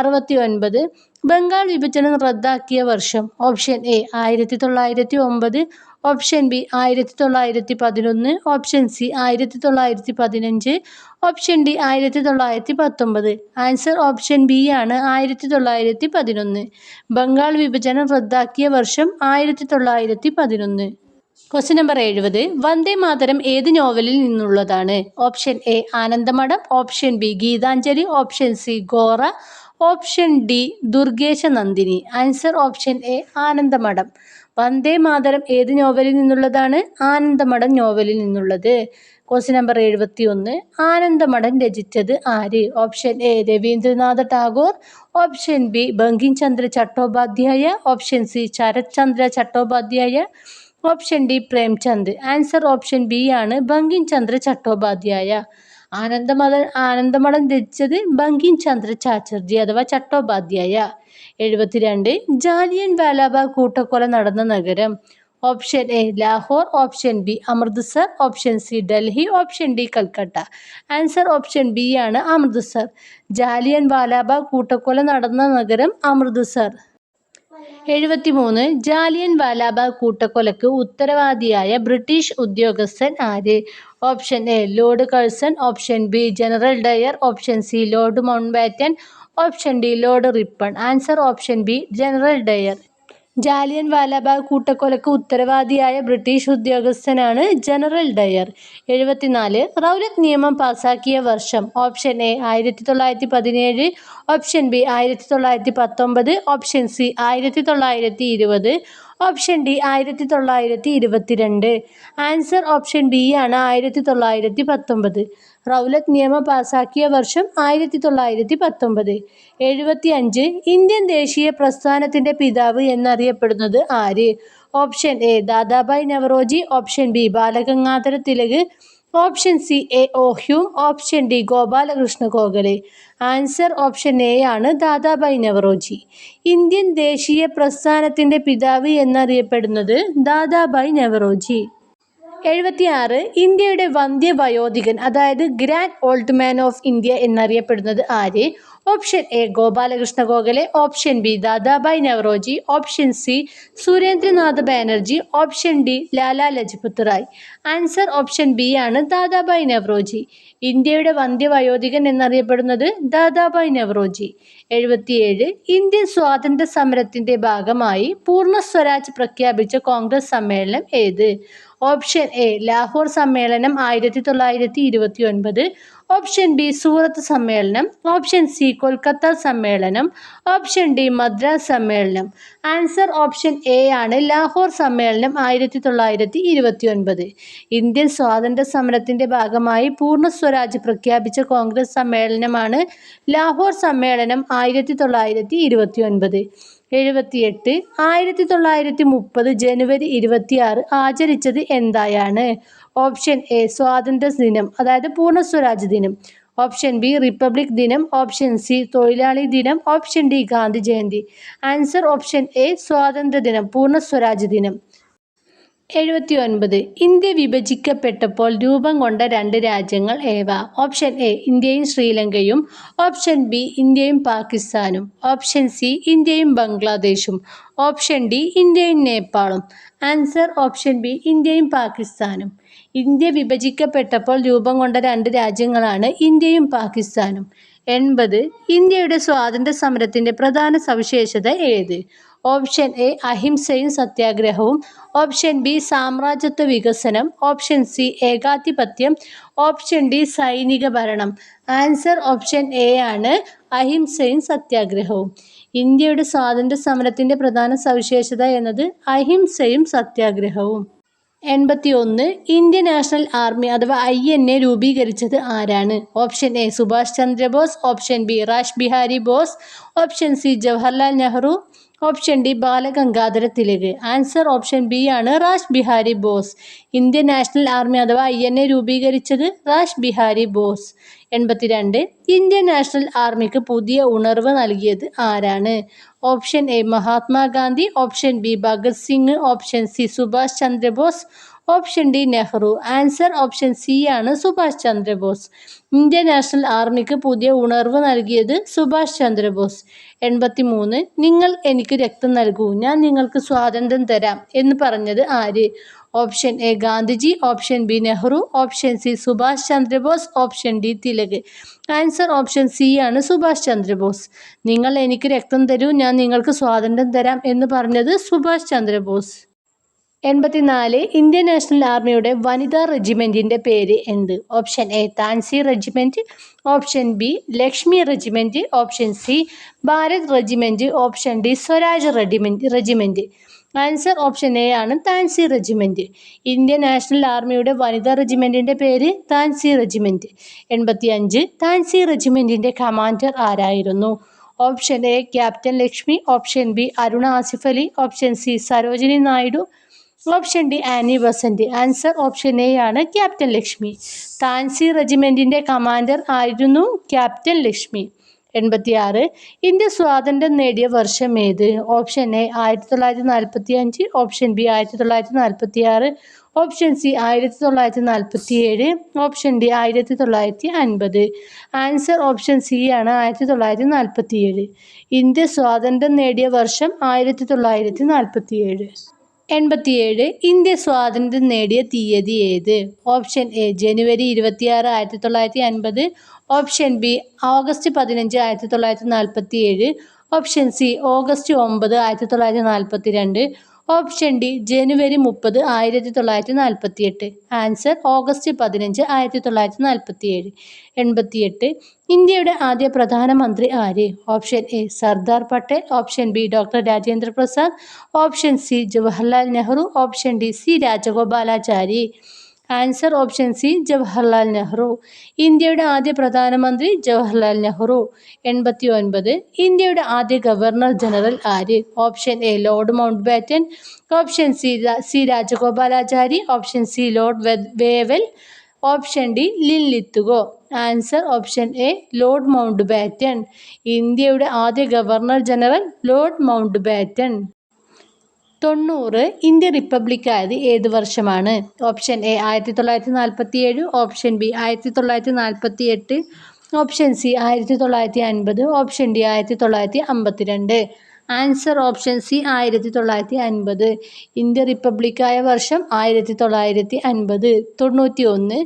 69. ബംഗാൾ വിഭജനം റദ്ദാക്കിയ വർഷം. Option A 1909, option B 1911, option C 1915, option D 1919. Answer option B ആണ് 1911. ബംഗാൾ വിഭജനം റദ്ദാക്കിയ വർഷം 1911. Question number 70. വന്ദേ മാതരം ഏത് നോവലിൽ നിന്നുള്ളതാണ്? Option A Anandamath, option B Gitanjali, option C Gora, option D Durgesh Nandini. Answer option A Anandamath. Vande Mataram ഏത് നോവലിൽ നിന്നുള്ളതാണ്? ആനന്ദമഠം നോവലിൽ നിന്നുള്ളത്. Question number 71. ആനന്ദമഠം രചിച്ചത് ആര്? Option A Rabindranath Tagore, option B Bankim Chandra Chattopadhyay, option C Sarat Chandra Chattopadhyay, option D Premchand. Answer option B ആണ് ബങ്കിം ചന്ദ്ര ചട്ടോപാധ്യായ. ആനന്ദമഠം രചിച്ചത് ബങ്കിം ചന്ദ്ര ചാറ്റർജി അഥവാ ചട്ടോപാധ്യായ. 72. ജാലിയൻ വാലാബാഗ് കൂട്ടക്കൊല നടന്ന നഗരം. Option A Lahore, option B Amritsar, option C Delhi, option D Calcutta. Answer option B ആണ് അമൃത്സർ. ജാലിയൻ വാലാബാഗ് കൂട്ടക്കൊല നടന്ന നഗരം അമൃത്സർ. 73. ജാലിയൻ വാലാബാഗ് കൂട്ടക്കൊലക്ക് ഉത്തരവാദിയായ ബ്രിട്ടീഷ് ഉദ്യോഗസ്ഥൻ ആര്? Option A lord Curzon, option B general Dyer, option C lord Mountbatten, option D lord Ripon. Answer option B general Dyer. Jallian Wala Bagh കൂട്ടക്കൊലക്ക് ഉത്തരവാദിയായ ബ്രിട്ടീഷ് ഉദ്യോഗസ്ഥനാണ് ജനറൽ ഡയർ. 74. റൗലറ്റ് നിയമം പാസാക്കിയ വർഷം. Option A 1917, option B 1919, option C 1920, option D 1922. Answer option B ആണ് 1919. Rowlatt നിയമം പാസാക്കിയ വർഷം 1919. 75. ഇന്ത്യൻ ദേശീയ പ്രസ്ഥാനത്തിൻ്റെ പിതാവ് എന്നറിയപ്പെടുന്നത് ആര്? Option A Dadabhai Naoroji, option B Balagangadhara Tilak, option C Hume, option D Gopalakrishna Gokhale. Answer option A ആണ് ദാദാഭായ് നവറോജി. ഇന്ത്യൻ ദേശീയ പ്രസ്ഥാനത്തിൻ്റെ പിതാവ് എന്നറിയപ്പെടുന്നത് ദാദാഭായ് നവറോജി. 76. ഇന്ത്യയുടെ വന്ധ്യവയോധികൻ അതായത് grand old man of India എന്നറിയപ്പെടുന്നത് ആര്? Option A Gopalakrishna Gokhale, option B Dadabhai Naoroji, option C Surendranath Banerjee, option D Lala Lajpat Rai. Answer option B ആണ് ദാദാഭായ് നവറോജി. ഇന്ത്യയുടെ വന്ധ്യവയോധികൻ എന്നറിയപ്പെടുന്നത് ദാദാഭായ് നവറോജി. 77. ഇന്ത്യൻ സ്വാതന്ത്ര്യ സമരത്തിൻ്റെ ഭാഗമായി പൂർണ്ണ സ്വരാജ് പ്രഖ്യാപിച്ച കോൺഗ്രസ് സമ്മേളനം ഏത്? ഓപ്ഷൻ എ ലാഹോർ സമ്മേളനം 1929, ഓപ്ഷൻ ബി സൂറത്ത് സമ്മേളനം, ഓപ്ഷൻ സി കൊൽക്കത്ത സമ്മേളനം, ഓപ്ഷൻ ഡി മദ്രാസ് സമ്മേളനം. ആൻസർ ഓപ്ഷൻ എ ആണ് ലാഹോർ സമ്മേളനം 1929. ഇന്ത്യൻ സ്വാതന്ത്ര്യ സമരത്തിൻ്റെ ഭാഗമായി പൂർണ്ണ സ്വരാജ് പ്രഖ്യാപിച്ച കോൺഗ്രസ് സമ്മേളനമാണ് ലാഹോർ സമ്മേളനം 1929. 78 1930 ജനുവരി 26 ആചരിച്ചത് എന്തായാണ്? ഓപ്ഷൻ എ സ്വാതന്ത്ര്യ ദിനം, അതായത് പൂർണ്ണ സ്വരാജ് ദിനം. ഓപ്ഷൻ ബി റിപ്പബ്ലിക് ദിനം. ഓപ്ഷൻ സി തൊഴിലാളി ദിനം. Option D Gandhi Jayanti. Answer option A സ്വാതന്ത്ര്യ ദിനം, പൂർണ്ണ സ്വരാജ് ദിനം. 79 ഇന്ത്യ വിഭജിക്കപ്പെട്ടപ്പോൾ രൂപം കൊണ്ട രണ്ട് രാജ്യങ്ങൾ ഏവ? ഓപ്ഷൻ എ ഇന്ത്യയും ശ്രീലങ്കയും. ഓപ്ഷൻ ബി ഇന്ത്യയും പാകിസ്ഥാനും. ഓപ്ഷൻ സി ഇന്ത്യയും ബംഗ്ലാദേശും. ഓപ്ഷൻ ഡി ഇന്ത്യയും നേപ്പാളും. ആൻസർ ഓപ്ഷൻ ബി ഇന്ത്യയും പാകിസ്ഥാനും. ഇന്ത്യ വിഭജിക്കപ്പെട്ടപ്പോൾ രൂപം കൊണ്ട രണ്ട് രാജ്യങ്ങളാണ് ഇന്ത്യയും പാകിസ്ഥാനും. 80 ഇന്ത്യയുടെ സ്വാതന്ത്ര്യ സമരത്തിന്റെ പ്രധാന സവിശേഷത ഏത്? ഓപ്ഷൻ എ അഹിംസയും സത്യാഗ്രഹവും. ഓപ്ഷൻ ബി സാമ്രാജ്യത്വ വികസനം. ഓപ്ഷൻ സി ഏകാധിപത്യം. ഓപ്ഷൻ ഡി സൈനിക ഭരണം. ആൻസർ ഓപ്ഷൻ എ ആണ്, അഹിംസയും സത്യാഗ്രഹവും. ഇന്ത്യയുടെ സ്വാതന്ത്ര്യ സമരത്തിന്റെ പ്രധാന സവിശേഷത എന്നത് അഹിംസയും സത്യാഗ്രഹവും. 81 ഇന്ത്യൻ നാഷണൽ ആർമി അഥവാ INA രൂപീകരിച്ചത് ആരാണ്? Option A Subhash Chandra Bose. Option B Rash Behari Bose. Option C Jawaharlal Nehru. Option D Bal Gangadhar Tilak. Answer option B ആണ്, Rash Behari Bose. Indian national army അഥവാ INA രൂപീകരിച്ചത് റാഷ് ബിഹാരി ബോസ്. 82 ഇന്ത്യൻ നാഷണൽ ആർമിക്ക് പുതിയ ഉണർവ് നൽകിയത് ആരാണ്? Option A Mahatma Gandhi. Option B Bhagat Singh. Option C Subhash Chandra Bose. Option D Nehru. Answer option C ആണ്, സുഭാഷ് ചന്ദ്രബോസ്. ഇന്ത്യൻ നാഷണൽ ആർമിക്ക് പുതിയ ഉണർവ് നൽകിയത് സുഭാഷ് ചന്ദ്രബോസ്. 83 നിങ്ങൾ എനിക്ക് രക്തം നൽകൂ, ഞാൻ നിങ്ങൾക്ക് സ്വാതന്ത്ര്യം തരാം എന്ന് പറഞ്ഞത് ആര്? Option A Gandhiji. Option B Nehru. Option C Subhash Chandra Bose. Option D Tilak. Answer option C ആണ്, സുഭാഷ് ചന്ദ്രബോസ്. നിങ്ങൾ എനിക്ക് രക്തം തരൂ, ഞാൻ നിങ്ങൾക്ക് സ്വാതന്ത്ര്യം തരാം എന്ന് പറഞ്ഞത് സുഭാഷ് ചന്ദ്രബോസ്. 84 ഇന്ത്യൻ നാഷണൽ ആർമിയുടെ വനിതാ റെജിമെന്റിന്റെ പേര് എന്ത്? Option A Jhansi regiment. Option B Lakshmi regiment. Option C Bharat regiment. Option D Swaraj regiment. Answer option A ആണ്, താൻസി റെജിമെന്റ്. ഇന്ത്യൻ നാഷണൽ ആർമിയുടെ വനിതാ റെജിമെന്റിന്റെ പേര് താൻസി റെജിമെന്റ്. 85 താൻസി റെജിമെന്റിന്റെ കമാൻഡർ ആരായിരുന്നു? Option A captain Lakshmi. Option B Aruna Asaf Ali. Option C Sarojini Naidu. Option D Annie Besant. Answer option A ആണ്, captain Lakshmi. Jhansi റെജിമെന്റിന്റെ commander ആയിരുന്നു ക്യാപ്റ്റൻ ലക്ഷ്മി. 86 ഇന്ത്യ സ്വാതന്ത്ര്യം നേടിയ വർഷം ഏത്? Option A 1945. Option B 1946. Option C 1947. Option D 1950. Answer option C ആണ്, 1947. ഇന്ത്യ സ്വാതന്ത്ര്യം നേടിയ വർഷം 1947. 87 ഇന്ത്യ സ്വാതന്ത്ര്യം നേടിയ തീയതി ഏത്? Option A January 26 1950. Option B August 15 1947. Option C August 9 1942. Option D January 30 1948. Answer August 15 1947. 88 ഇന്ത്യയുടെ ആദ്യ പ്രധാനമന്ത്രി ആര്? Option A Sardar Patel. Option B doctor Rajendra Prasad. Option C Jawaharlal Nehru. Option D C Rajagopalachari. Answer option C Jawaharlal Nehru. ഇന്ത്യയുടെ ആദ്യ പ്രധാനമന്ത്രി ജവഹർലാൽ നെഹ്റു. 89 ഇന്ത്യയുടെ ആദ്യ ഗവർണർ ജനറൽ ആര്? Option A lord Mountbatten. Option C Rajagopalachari. Option C lord Wavell. Option D Linlithgow. Answer option A lord Mountbatten. ഇന്ത്യയുടെ ആദ്യ governor general lord Mountbatten. 90 India റിപ്പബ്ലിക്കായത് ഏത് വർഷമാണ്? Option A 1947. Option B 1948. Option C 1950. Option D 1952. Answer option C 1950. India റിപ്പബ്ലിക്കായ വർഷം 1950. 91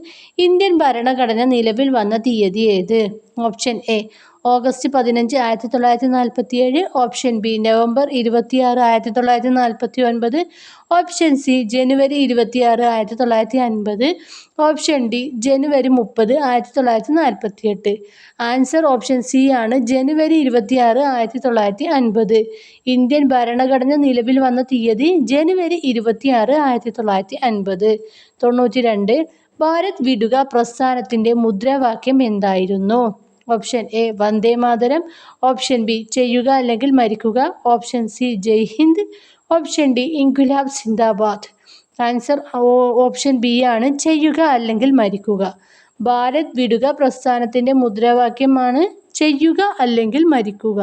Indian ഭരണഘടന നിലവിൽ വന്ന തീയതി ഏത്? Option A August 15 1947. Option B November 26 1949. Option C ജനുവരി 26 1950. ഓപ്ഷൻ ഡി ജനുവരി 30 1948. ആൻസർ ഓപ്ഷൻ സി ആണ്, ജനുവരി 26 1950. ഇന്ത്യൻ ഭരണഘടന നിലവിൽ വന്ന തീയതി ജനുവരി 26 1950. 92 ഭാരത് വിടുക പ്രസ്ഥാനത്തിന്റെ മുദ്രാവാക്യം എന്തായിരുന്നു? Option A Vande Mataram, option B ചെയ്യുക അല്ലെങ്കിൽ മരിക്കുക, ഓപ്ഷൻ സി ജയ് ഹിന്ദ്, ഓപ്ഷൻ ഡി ഇൻകുലാബ് സിന്ദാബാദ്. ആൻസർ ഓപ്ഷൻ ബി ആണ്, ചെയ്യുക അല്ലെങ്കിൽ മരിക്കുക. ഭാരത് വിടുക പ്രസ്ഥാനത്തിന്റെ മുദ്രാവാക്യമാണ് ചെയ്യുക അല്ലെങ്കിൽ മരിക്കുക.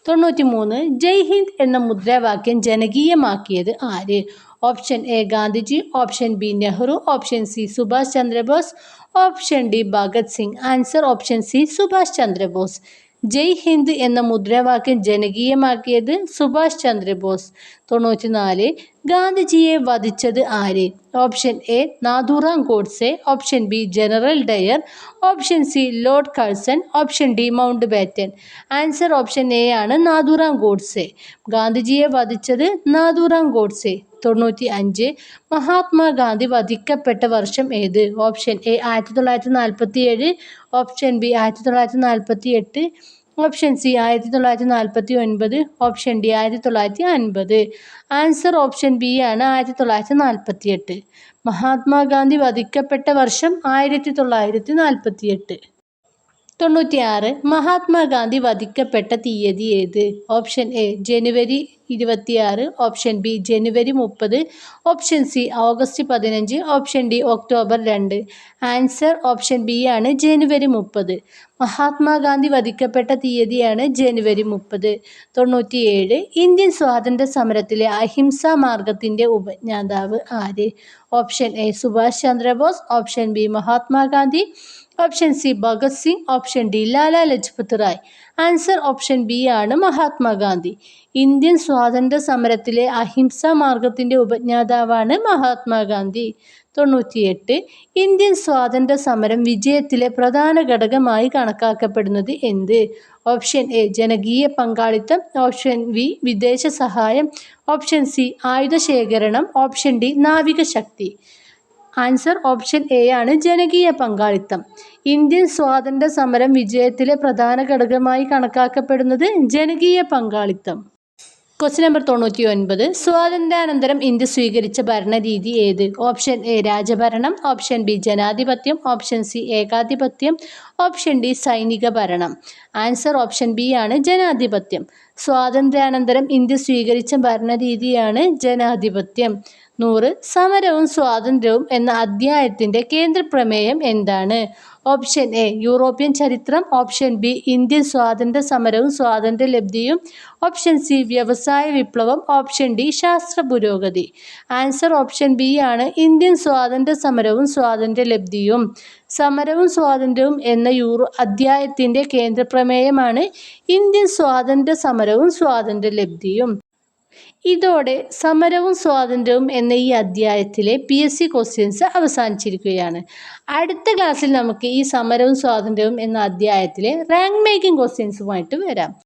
93 ജയ് ഹിന്ദ് എന്ന മുദ്രാവാക്യം ജനകീയമാക്കിയത് ആര്? Option A Gandhiji, option B Nehru, option C Subhash Chandra Bose, option D Bhagat Singh. Answer option C Subhash Chandra Bose. ജയ് ഹിന്ദ് എന്ന മുദ്രാവാക്യം ജനകീയമാക്കിയത് സുഭാഷ് ചന്ദ്രബോസ്. 94 ഗാന്ധിജിയെ വധിച്ചത് ആര്? Option A Nathuram Godse, option B general Dyer, option C lord Curzon, option D Mountbatten. Answer option A ആണ്, നാഥുറാം ഗോഡ്സെ. ഗാന്ധിജിയെ വധിച്ചത് നാഥുറാം ഗോഡ്സെ. 95 മഹാത്മാഗാന്ധി വധിക്കപ്പെട്ട വർഷം ഏത്? Option A 1947, option B 1948, option C 1949, option D 1950. Answer option B ആണ്, 1948. മഹാത്മാഗാന്ധി വധിക്കപ്പെട്ട വർഷം 1948. 96 മഹാത്മാഗാന്ധി വധിക്കപ്പെട്ട തീയതി ഏത്? Option A January 26, option B January 30, option C August 15, option D October 2. Answer option B ആണ്, ജനുവരി 30. മഹാത്മാഗാന്ധി വധിക്കപ്പെട്ട തീയതിയാണ് ജനുവരി 30. 97 ഇന്ത്യൻ സ്വാതന്ത്ര്യ സമരത്തിലെ അഹിംസാ മാർഗത്തിന്റെ ഉപജ്ഞാതാവ് ആര്? Option A Subhash Chandra Bose, option B Mahatma Gandhi, option C Bhagat Singh, option D Lala Lajpat Rai. Answer option B ആണ്, മഹാത്മാഗാന്ധി. ഇന്ത്യൻ സ്വാതന്ത്ര്യ സമരത്തിലെ അഹിംസാ മാർഗത്തിന്റെ ഉപജ്ഞാതാവാണ് മഹാത്മാഗാന്ധി. 98 ഇന്ത്യൻ സ്വാതന്ത്ര്യ സമരം വിജയത്തിലെ പ്രധാന ഘടകമായി കണക്കാക്കപ്പെടുന്നത് എന്ത്? ഓപ്ഷൻ എ ജനകീയ പങ്കാളിത്തം, ഓപ്ഷൻ ബി വിദേശ സഹായം, ഓപ്ഷൻ സി ആയുധ ശേഖരണം, ഓപ്ഷൻ ഡി നാവിക ശക്തി. ആൻസർ ഓപ്ഷൻ എ ആണ്, ജനകീയ പങ്കാളിത്തം. ഇന്ത്യൻ സ്വാതന്ത്ര്യ സമരം വിജയത്തിലെ പ്രധാന ഘടകമായി കണക്കാക്കപ്പെടുന്നത് ജനകീയ പങ്കാളിത്തം. ക്വസ്റ്റ്യൻ നമ്പർ 99 സ്വാതന്ത്ര്യാനന്തരം ഇന്ത്യ സ്വീകരിച്ച ഭരണരീതി ഏത്? ഓപ്ഷൻ എ രാജഭരണം, ഓപ്ഷൻ ബി ജനാധിപത്യം, ഓപ്ഷൻ സി ഏകാധിപത്യം, ഓപ്ഷൻ ഡി സൈനിക ഭരണം. ആൻസർ ഓപ്ഷൻ ബി ആണ്, ജനാധിപത്യം. സ്വാതന്ത്ര്യാനന്തരം ഇന്ത്യ സ്വീകരിച്ച ഭരണരീതിയാണ് ജനാധിപത്യം. 100 സമരവും സ്വാതന്ത്ര്യവും എന്ന അധ്യായത്തിന്റെ കേന്ദ്ര പ്രമേയം എന്താണ്? ഓപ്ഷൻ എ യൂറോപ്യൻ ചരിത്രം, ഓപ്ഷൻ ബി ഇന്ത്യൻ സ്വാതന്ത്ര്യ സമരവും സ്വാതന്ത്ര്യലബ്ധിയും, ഓപ്ഷൻ സി വ്യവസായ വിപ്ലവം, ഓപ്ഷൻ ഡി ശാസ്ത്ര പുരോഗതി. ആൻസർ ഓപ്ഷൻ ബി ആണ്, ഇന്ത്യൻ സ്വാതന്ത്ര്യ സമരവും സ്വാതന്ത്ര്യലബ്ധിയും. സമരവും സ്വാതന്ത്ര്യവും എന്ന അധ്യായത്തിന്റെ കേന്ദ്ര പ്രമേയമാണ് ഇന്ത്യൻ സ്വാതന്ത്ര്യ സമരവും സ്വാതന്ത്ര്യലബ്ധിയും. ഇതോടെ സമരവും സ്വാതന്ത്ര്യവും എന്ന ഈ അധ്യായത്തിലെ PSC ക്വസ്റ്റ്യൻസ് അവസാനിച്ചിരിക്കുകയാണ്. അടുത്ത ക്ലാസ്സിൽ നമുക്ക് ഈ സമരവും സ്വാതന്ത്ര്യവും എന്ന അധ്യായത്തിലെ റാങ്ക് മേക്കിംഗ് ക്വസ്റ്റ്യൻസുമായിട്ട് വരാം.